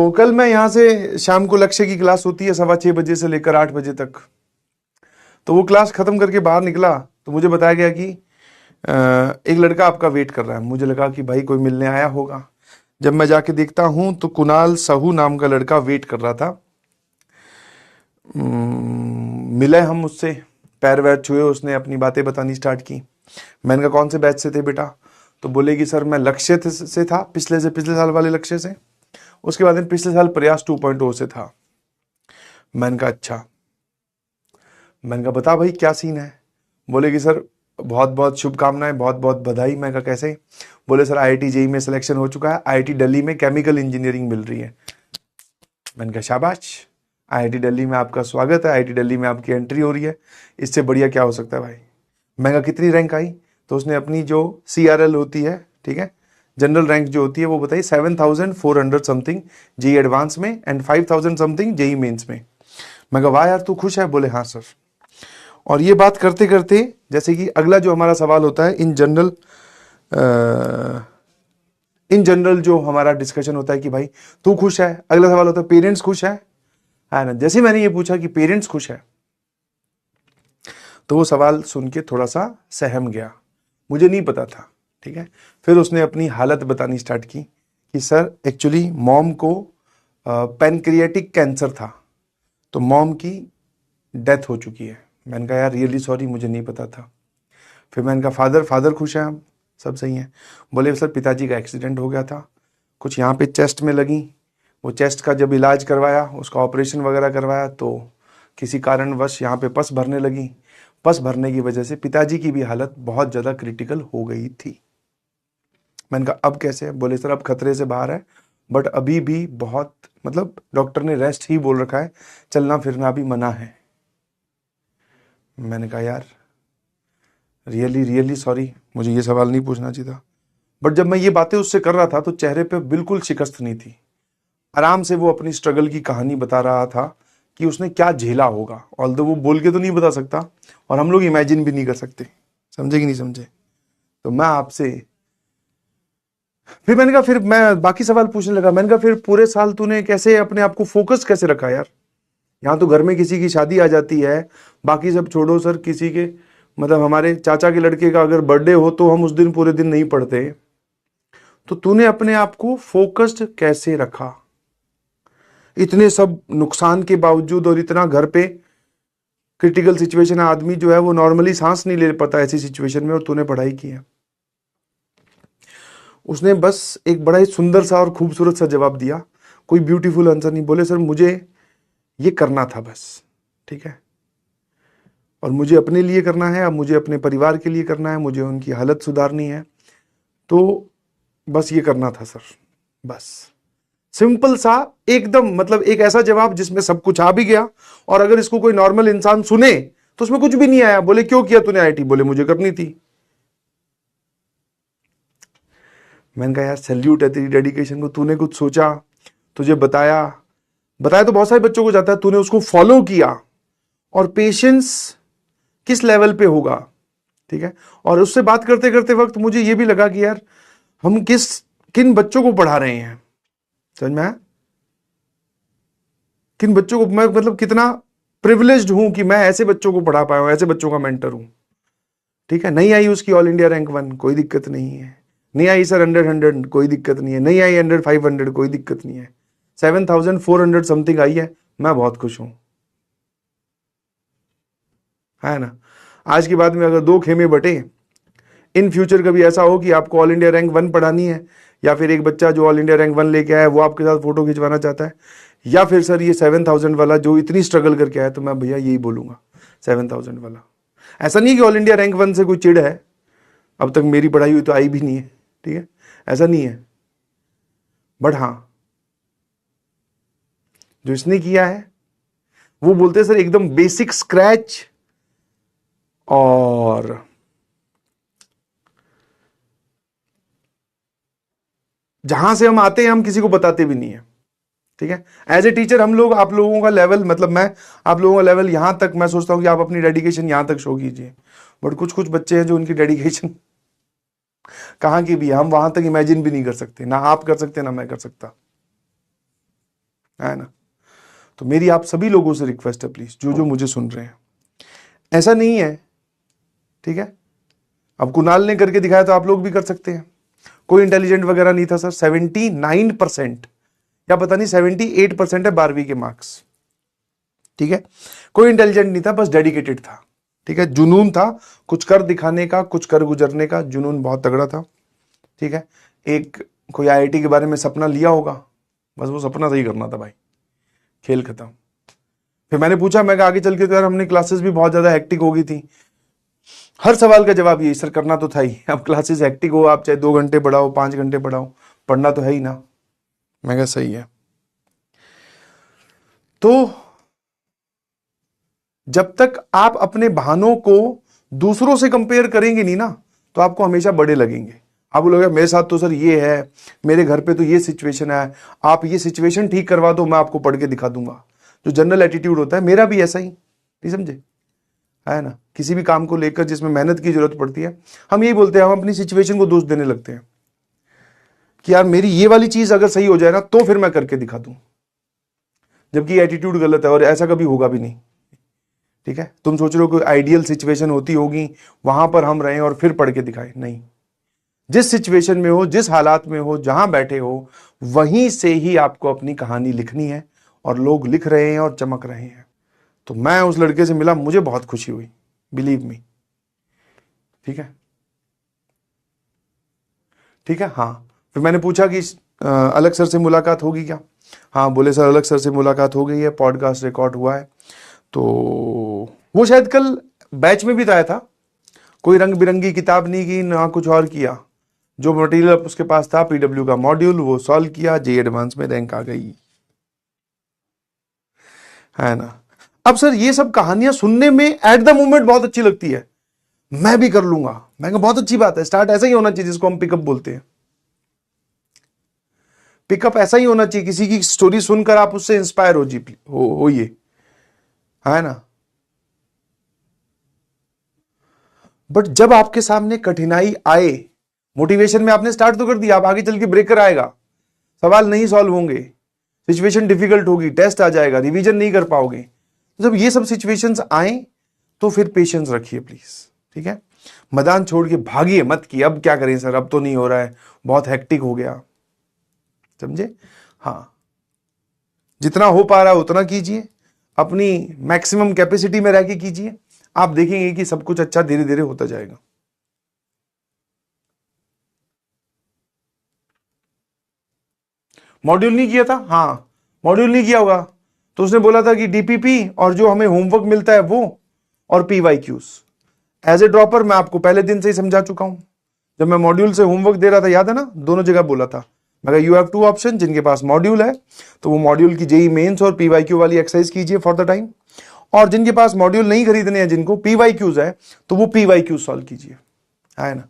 तो कल मैं यहाँ से शाम को लक्ष्य की क्लास होती है 6:15 से लेकर 8 बजे तक। तो वो क्लास खत्म करके बाहर निकला तो मुझे बताया गया कि एक लड़का आपका वेट कर रहा है। मुझे लगा कि भाई कोई मिलने आया होगा। जब मैं जाके देखता हूँ तो कुणाल साहू नाम का लड़का वेट कर रहा था। मिले हम उससे, पैर वैर छुए, उसने अपनी बातें बतानी स्टार्ट की। मैंने कहा कौन से बैच से थे बेटा? तो बोले कि सर मैं लक्ष्य से था, पिछले साल वाले लक्ष्य से। उसके बाद में पिछले साल प्रयास 2.0 से था। मैंने कहा अच्छा। मैंने कहा बता भाई क्या सीन है? बोले कि सर बहुत बहुत शुभकामनाएं, बहुत बहुत बधाई। मैं कहा कैसे? बोले सर IIT JEE में सिलेक्शन हो चुका है, IIT दिल्ली में केमिकल इंजीनियरिंग मिल रही है। मैंने कहा शाबाश, IIT दिल्ली में आपका स्वागत है, IIT दिल्ली में आपकी एंट्री हो रही है, इससे बढ़िया क्या हो सकता है भाई? मैं कहा कितनी रैंक आई? तो उसने अपनी जो CRL होती है, ठीक है, जनरल रैंक जो होती है वो बताई 7,400 समथिंग JEE एडवांस में एंड 5,000 समथिंग JEE मेंस में। मैं कहा वाह यार तू खुश है? बोले हाँ सर। और ये बात करते करते जैसे कि अगला जो हमारा सवाल होता है इन जनरल जो हमारा डिस्कशन होता है कि भाई तू खुश है, अगला सवाल होता है पेरेंट्स खुश है ना? जैसे मैंने ये पूछा कि पेरेंट्स खुश है तो वो सवाल सुन के थोड़ा सा सहम गया, मुझे नहीं पता था, ठीक है। फिर उसने अपनी हालत बतानी स्टार्ट की कि सर एक्चुअली मॉम को पैनक्रियाटिक कैंसर था, तो मॉम की डेथ हो चुकी है। मैंने कहा यार रियली सॉरी, मुझे नहीं पता था। फिर मैंने कहा फादर खुश हैं हम? सब सही हैं। बोले सर पिताजी का एक्सीडेंट हो गया था, कुछ यहाँ पे चेस्ट में लगी, वो चेस्ट का जब इलाज करवाया, उसका ऑपरेशन वगैरह करवाया तो किसी कारणवश यहाँ पे पस भरने लगी। पस भरने की वजह से पिताजी की भी हालत बहुत ज़्यादा क्रिटिकल हो गई थी। मैंने कहा अब कैसे? बोले सर अब खतरे से बाहर है, बट अभी भी बहुत, मतलब डॉक्टर ने रेस्ट ही बोल रखा है, चलना फिरना भी मना है। मैंने कहा यार रियली सॉरी, मुझे ये सवाल नहीं पूछना चाहिए था। बट जब मैं ये बातें उससे कर रहा था तो चेहरे पे बिल्कुल शिकस्त नहीं थी। आराम से वो अपनी स्ट्रगल की कहानी बता रहा था कि उसने क्या झेला होगा। ऑल्दो वो बोल के तो नहीं बता सकता और हम लोग इमेजिन भी नहीं कर सकते, समझे कि नहीं समझे? तो मैं आपसे फिर मैं बाकी सवाल पूछने लगा। मैंने कहा फिर पूरे साल तूने कैसे अपने आप को फोकस कैसे रखा यार? यहाँ तो घर में किसी की शादी आ जाती है, बाकी सब छोड़ो सर, किसी के मतलब हमारे चाचा के लड़के का अगर बर्थडे हो तो हम उस दिन पूरे दिन नहीं पढ़ते। तो तूने अपने आप को फोकस्ड कैसे रखा इतने सब नुकसान के बावजूद? और इतना घर पे क्रिटिकल सिचुएशन है, आदमी जो है वो नॉर्मली सांस नहीं ले पाता ऐसी सिचुएशन में, और तूने पढ़ाई की है। उसने बस एक बड़ा ही सुंदर सा और खूबसूरत सा जवाब दिया, कोई ब्यूटीफुल आंसर नहीं। बोले सर मुझे ये करना था बस, ठीक है, और मुझे अपने लिए करना है, अब मुझे अपने परिवार के लिए करना है, मुझे उनकी हालत सुधारनी है, तो बस ये करना था सर, बस। सिंपल सा एकदम, मतलब एक ऐसा जवाब जिसमें सब कुछ आ भी गया, और अगर इसको कोई नॉर्मल इंसान सुने तो उसमें कुछ भी नहीं आया। बोले क्यों किया तूने IIT? बोले मुझे करनी थी। मैंने कहा यार सैल्यूट है तेरी डेडिकेशन को, तूने कुछ सोचा, तुझे बताया तो बहुत सारे बच्चों को जाता है, तूने उसको फॉलो किया, और पेशेंस किस लेवल पे होगा, ठीक है। और उससे बात करते करते वक्त मुझे ये भी लगा कि यार हम किन बच्चों को पढ़ा रहे हैं, समझ में आया? किन बच्चों को मैं, मतलब कितना प्रिविलेज्ड हूं कि मैं ऐसे बच्चों को पढ़ा पाया हूं, ऐसे बच्चों का मेंटर हूं, ठीक है। नहीं आई उसकी ऑल इंडिया रैंक 1, कोई दिक्कत नहीं है। नहीं आई सर 100, कोई दिक्कत नहीं है। नहीं आई 500, कोई दिक्कत नहीं है। 7,400 समथिंग आई है, मैं बहुत खुश हूं, है ना। आज के बाद में अगर 2 खेमे बटे, इन फ्यूचर कभी ऐसा हो कि आपको ऑल इंडिया रैंक 1 पढ़ानी है, या फिर एक बच्चा जो ऑल इंडिया रैंक 1 लेके आया है वो आपके साथ फोटो खिंचवाना चाहता है, या फिर सर ये 7,000 वाला जो इतनी स्ट्रगल करके आया, तो मैं भैया यही बोलूंगा 7,000 वाला। ऐसा नहीं कि ऑल इंडिया रैंक 1 से कोई चिढ़ है, अब तक मेरी पढ़ाई हुई तो आई भी नहीं है, ठीक है, ऐसा नहीं है। बट हाँ, जो इसने किया है वो बोलते हैं सर एकदम बेसिक स्क्रैच, और जहां से हम आते हैं हम किसी को बताते भी नहीं है, ठीक है। एज ए टीचर हम लोग, आप लोगों का लेवल, मतलब मैं आप लोगों का लेवल यहां तक मैं सोचता हूं कि आप अपनी डेडिकेशन यहां तक शो कीजिए, बट कुछ बच्चे हैं जो उनकी डेडिकेशन कहां की भी, हम वहां तक इमेजिन भी नहीं कर सकते, ना आप कर सकते ना मैं कर सकता। है ना। तो मेरी आप सभी लोगों से रिक्वेस्ट है प्लीज, जो जो मुझे सुन रहे हैं, ऐसा नहीं है, ठीक है। अब कुणाल ने करके दिखाया तो आप लोग भी कर सकते हैं। कोई इंटेलिजेंट वगैरह नहीं था सर, 79% या पता नहीं 78% है 12वीं के मार्क्स, ठीक है। कोई इंटेलिजेंट नहीं था, बस डेडिकेटेड था, ठीक है। जुनून था कुछ कर दिखाने का, कुछ कर गुजरने का, जुनून बहुत तगड़ा था, ठीक है। एक कोई आईआईटी के बारे में सपना लिया होगा, बस वो सपना सही करना था भाई, खेल खत्म। फिर मैंने पूछा, मैं आगे चल के तो यार हमने क्लासेस भी बहुत ज्यादा हेक्टिक हो गई थी। हर सवाल का जवाब यही, सर करना तो था ही, अब क्लासेस हेक्टिक हो, आप चाहे 2 घंटे पढ़ाओ 5 घंटे पढ़ाओ, पढ़ना तो है ही ना। मैं कहा सही है। तो जब तक आप अपने बहानों को दूसरों से कंपेयर करेंगे नहीं ना, तो आपको हमेशा बड़े लगेंगे। आप बोलोगे मेरे साथ तो सर ये है, मेरे घर पे तो ये सिचुएशन है, आप ये सिचुएशन ठीक करवा दो, मैं आपको पढ़ के दिखा दूंगा। जो जनरल एटीट्यूड होता है, मेरा भी ऐसा ही, नहीं समझे, है ना। किसी भी काम को लेकर जिसमें मेहनत की जरूरत पड़ती है, हम यही बोलते हैं, हम अपनी सिचुएशन को दोष देने लगते हैं कि यार मेरी ये वाली चीज अगर सही हो जाए ना तो फिर मैं करके दिखा दूं, जबकि एटीट्यूड गलत है और ऐसा कभी होगा भी नहीं, ठीक है। तुम सोच रहे हो कोई आइडियल सिचुएशन होती होगी वहां पर हम रहें और फिर पढ़ के दिखाएं, नहीं। जिस सिचुएशन में हो, जिस हालात में हो, जहां बैठे हो, वहीं से ही आपको अपनी कहानी लिखनी है, और लोग लिख रहे हैं और चमक रहे हैं। तो मैं उस लड़के से मिला, मुझे बहुत खुशी हुई, बिलीव मी, ठीक है, ठीक है। हाँ, फिर मैंने पूछा कि अलग सर से मुलाकात होगी क्या। हाँ, बोले सर अलग सर से मुलाकात हो गई है, पॉडकास्ट रिकॉर्ड हुआ है। तो वो शायद कल बैच में भी आया था, कोई रंग बिरंगी किताब नहीं की ना कुछ और किया, जो मटेरियल उसके पास था, पीडब्ल्यू का मॉड्यूल वो सॉल्व किया, जे एडवांस में रैंक आ गई, है ना। अब सर ये सब कहानियां सुनने में एट द मोमेंट बहुत अच्छी लगती है, मैं भी कर लूंगा, मैं कहा बहुत अच्छी बात है, स्टार्ट ऐसा ही होना चाहिए जिसको हम पिकअप बोलते हैं। पिकअप ऐसा ही होना चाहिए, किसी की स्टोरी सुनकर आप उससे इंस्पायर होइए, है ना। बट जब आपके सामने कठिनाई आए, मोटिवेशन में आपने स्टार्ट तो कर दिया, अब आगे चल के ब्रेकर आएगा, सवाल नहीं सॉल्व होंगे, सिचुएशन डिफिकल्ट होगी, टेस्ट आ जाएगा, रिवीजन नहीं कर पाओगे। तो जब ये सब सिचुएशंस आए तो फिर पेशेंस रखिए प्लीज, ठीक है। मैदान छोड़ के भागिए मत कि अब क्या करें सर, अब तो नहीं हो रहा है, बहुत हेक्टिक हो गया, समझे। हाँ, जितना हो पा रहा है उतना कीजिए, अपनी मैक्सिमम कैपेसिटी में रह के कीजिए, आप देखेंगे कि सब कुछ अच्छा धीरे धीरे होता जाएगा। मॉड्यूल नहीं किया था, हाँ मॉड्यूल नहीं किया होगा, तो उसने बोला था कि डीपीपी और जो हमें होमवर्क मिलता है वो, और पीवाईक्यूज। एज ए ड्रॉपर मैं आपको पहले दिन से ही समझा चुका हूं, जब मैं मॉड्यूल से होमवर्क दे रहा था, याद है ना, दोनों जगह बोला था, मैं कहा यू हैव 2 ऑप्शन, जिनके पास मॉड्यूल है तो वो मॉड्यूल की जेई मेंस और पीवाईक्यू वाली एक्सरसाइज कीजिए फॉर द टाइम, और जिनके पास मॉड्यूल नहीं खरीदने हैं, जिनको पीवाईक्यूज है, तो वो पीवाईक्यूज सॉल्व कीजिए, है ना।